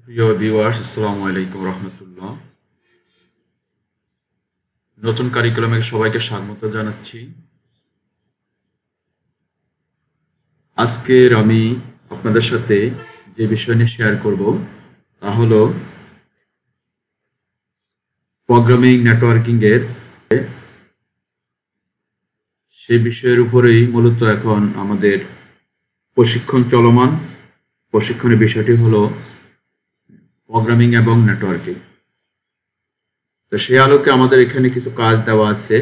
প্রিয় ভিউয়ার্স, আসসালামু আলাইকুম রহমতুল্লাহ। নতুন কারিকুলামে সবাইকে স্বাগত জানাচ্ছি। আজকের আমি আপনাদের সাথে যে বিষয় নিয়ে শেয়ার করব তা হলো প্রোগ্রামিং নেটওয়ার্কিং এর সেই বিষয়ের উপরেই মূলত এখন আমাদের প্রশিক্ষণ চলমান। প্রশিক্ষণের বিষয়টি হলো প্রোগ্রামিং এবং নেটওয়ার্কিং। তো সেই আলোকে আমাদের এখানে কিছু কাজ দেওয়া আছে,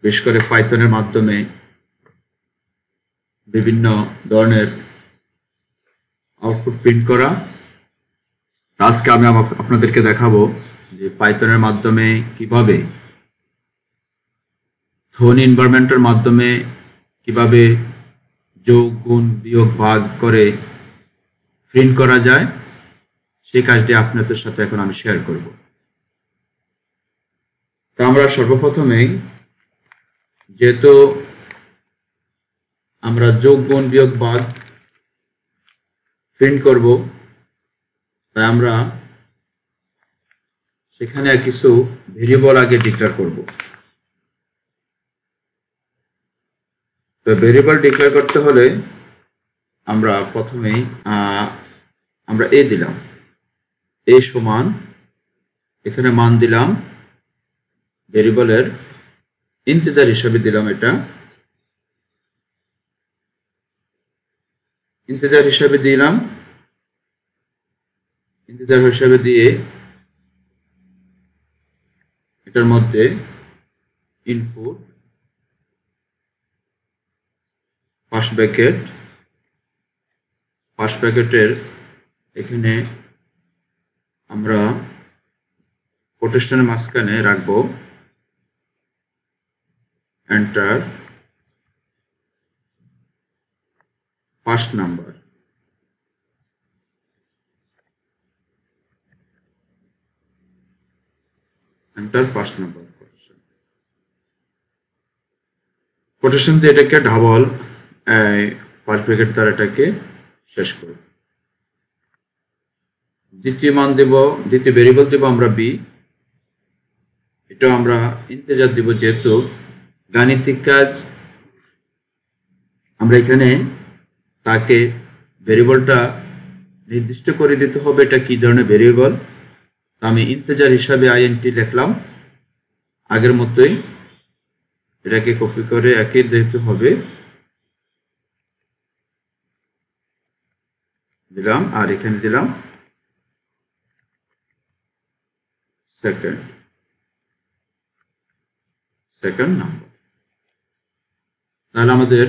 বিশেষ করে পাইথনের মাধ্যমে বিভিন্ন ধরনের আউটপুট প্রিন্ট করা। আজকে আমি আপনাদেরকে দেখাবো যে পাইথনের মাধ্যমে কিভাবে ধ্বনি এনভায়রনমেন্টের মাধ্যমে কিভাবে যোগ গুণ বিয়োগ ভাগ করে প্রিন্ট করা যায়, সেই কাজটি আপনাদের সাথে এখন আমি শেয়ার করব। তো আমরা সর্বপ্রথমেই যেহেতু আমরা যোগ গুণ বিয়োগ ভাগ প্রিন্ট করব, তাই আমরা সেখানে কিছু ভেরিয়েবল আগে ডিক্লেয়ার করব। তো ভেরিয়েবল ডিক্লেয়ার করতে হলে আমরা প্রথমেই আমরা এ দিলাম, এ সমান এখানে মান দিলাম ভেরিয়েবলের ইন্টিজার হিসাবে দিলাম, এটা ইন্টিজার হিসাবে দিলাম। ইন্টিজার হিসাবে দিয়ে এটার মধ্যে ইনপুট ফার্স্ট ব্র্যাকেটের এখানে আমরা কোটেশনের মাঝখানে রাখবো enter first number. Enter first number quotation দিয়ে এটাকে ডাবল ফার্স্ট ব্র্যাকেট দ্বারা এটাকে শেষ করব। দ্বিতীয় মান দেব, দ্বিতীয় ভেরিয়েবল দেব আমরা বি। এটা আমরা ইন্টিজার দিব, যেহেতু গাণিতিক কাজ আমরা এখানে তাকে ভেরিয়েবলটা নির্দিষ্ট করে দিতে হবে এটা কি ধরনের ভেরিয়েবল। আমি ইন্টিজার হিসাবে আইএনটি লিখলাম, আগের মতোই এটাকে কপি করে একই দিতে হবে দিলাম, আর এখানে দিলাম সেকেন্ড নাম্বার। তাহলে আমাদের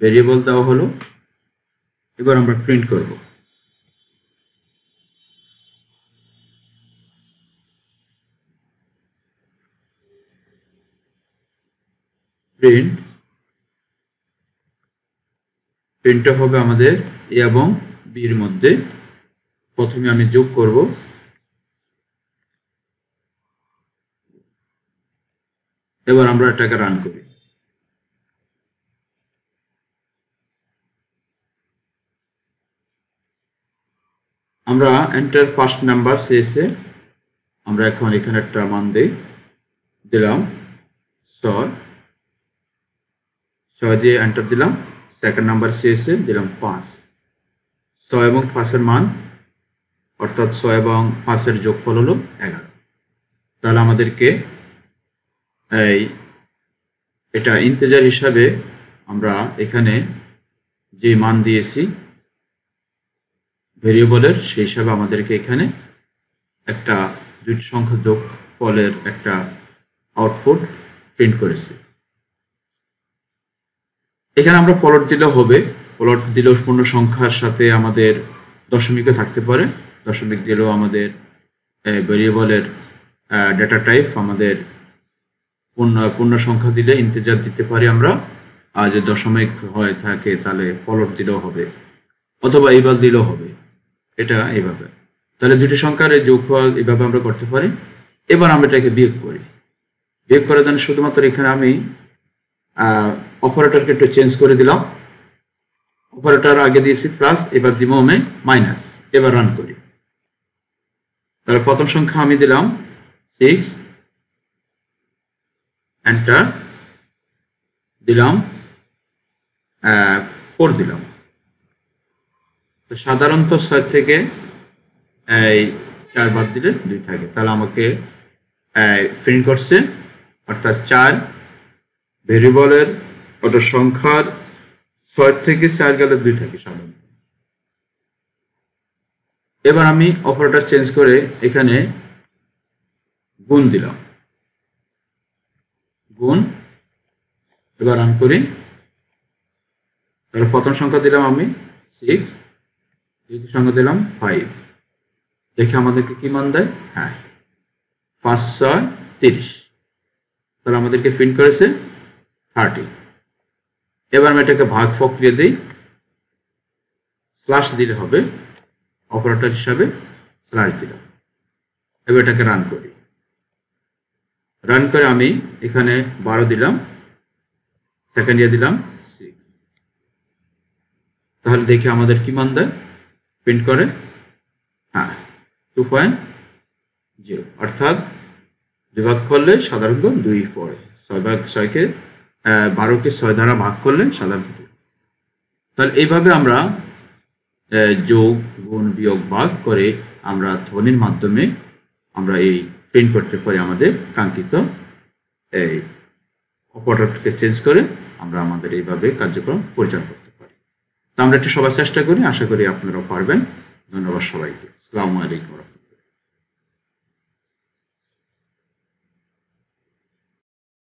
ভেরিয়েবল দেওয়া হলো। এবার আমরা প্রিন্ট করব। প্রিন্টটা হবে আমাদের এ এবং বির মধ্যে। প্রথমে আমি যোগ করব, এবার আমরা এটাকে রান করি। আমরা এন্টার ফার্স্ট নাম্বার শেষে আমরা এখন এখানে একটা মান দিলাম 6 দিয়ে এন্টার দিলাম। সেকেন্ড নাম্বার শেষে দিলাম 5। 6 এবং 5-এর মান অর্থাৎ 6 এবং 5-এর যোগফল হলো 11। তাহলে আমাদেরকে এটা ইন্টিজার হিসাবে আমরা এখানে যে মান দিয়েছি ভেরিয়েবলের, সেই হিসাবে আমাদেরকে এখানে একটা দুইটি সংখ্যা যোগফলের একটা আউটপুট প্রিন্ট করেছি। এখানে আমরা প্লট দিলেও হবে, প্লট দিলেও পূর্ণ সংখ্যার সাথে আমাদের দশমিকও থাকতে পারে। দশমিক দিলেও আমাদের ভেরিয়েবলের ডেটা টাইপ আমাদের পূর্ণ সংখ্যা দিলে ইন্টিজার দিতে পারি আমরা, আর যদি দশমিক হয় থাকে তাহলে প্লট দিলেও হবে, অথবা এইভাবে দিলেও হবে। এটা এইভাবে, তাহলে দুটি সংখ্যার এই যোগফল এইভাবে আমরা করতে পারি। এবার আমরা এটাকে বিয়োগ করি। বিয়োগ করার জন্য শুধুমাত্র এখানে আমি অপারেটরকে একটু চেঞ্জ করে দিলাম। অপারেটর আগে দিয়েছি প্লাস, এবার দিব আমি মাইনাস। এবার রান করি। তাহলে প্রথম সংখ্যা আমি দিলাম 6, এন্টার দিলাম, 4 দিলাম। তো সাধারণত 6 থেকে এই 4 বাদ দিলে 2 থাকে, তাহলে আমাকে প্রিন্ট করছে, অর্থাৎ 4 ভেরিয়েবলের ওটা সংখ্যার 6 থেকে 4 গেলে 2 থাকে সাধারণত। এবার আমি অপারেটর চেঞ্জ করে এখানে গুণ দিলাম, গুণ। এবার রান করি, তাহলে প্রথম সংখ্যা দিলাম আমি 6, দ্বিতীয় সংখ্যা দিলাম 5। দেখে আমাদেরকে কি মান দেয়? হ্যাঁ, 5 6 30। তাহলে আমাদেরকে প্রিন্ট করেছে 30। এবার আমি এটাকে ভাগ প্রক্রিয়া দিই, স্ল্যাশ দিলে হবে, অপারেটর হিসাবে স্ল্যাশ দিলাম। এবার এটাকে রান করি, রান করে আমি এখানে 12 দিলাম, সেকেন্ড ইয়ার দিলাম 6। তাহলে দেখে আমাদের কি মান দেয়? প্রিন্ট করে হ্যাঁ 2.0, অর্থাৎ 2 ভাগ করলে সাধারণত 2 পড়ে। 6কে 12কে 6 দ্বারা ভাগ করলে সাধারণত। তাহলে এইভাবে আমরা যোগ, গুণ, বিয়োগ, ভাগ করে আমরা ধ্বনির মাধ্যমে আমরা এই প্রিন্ট করতে পারি আমাদের কাঙ্ক্ষিত এই অপারেটরকে চেঞ্জ করে আমরা আমাদের এইভাবে কার্যক্রম পরিচালনা করতে পারি। তো আমরা এটা সবাই চেষ্টা করি, আশা করি আপনারাও পারবেন। ধন্যবাদ সবাইকে। আসসালামু আলাইকুম।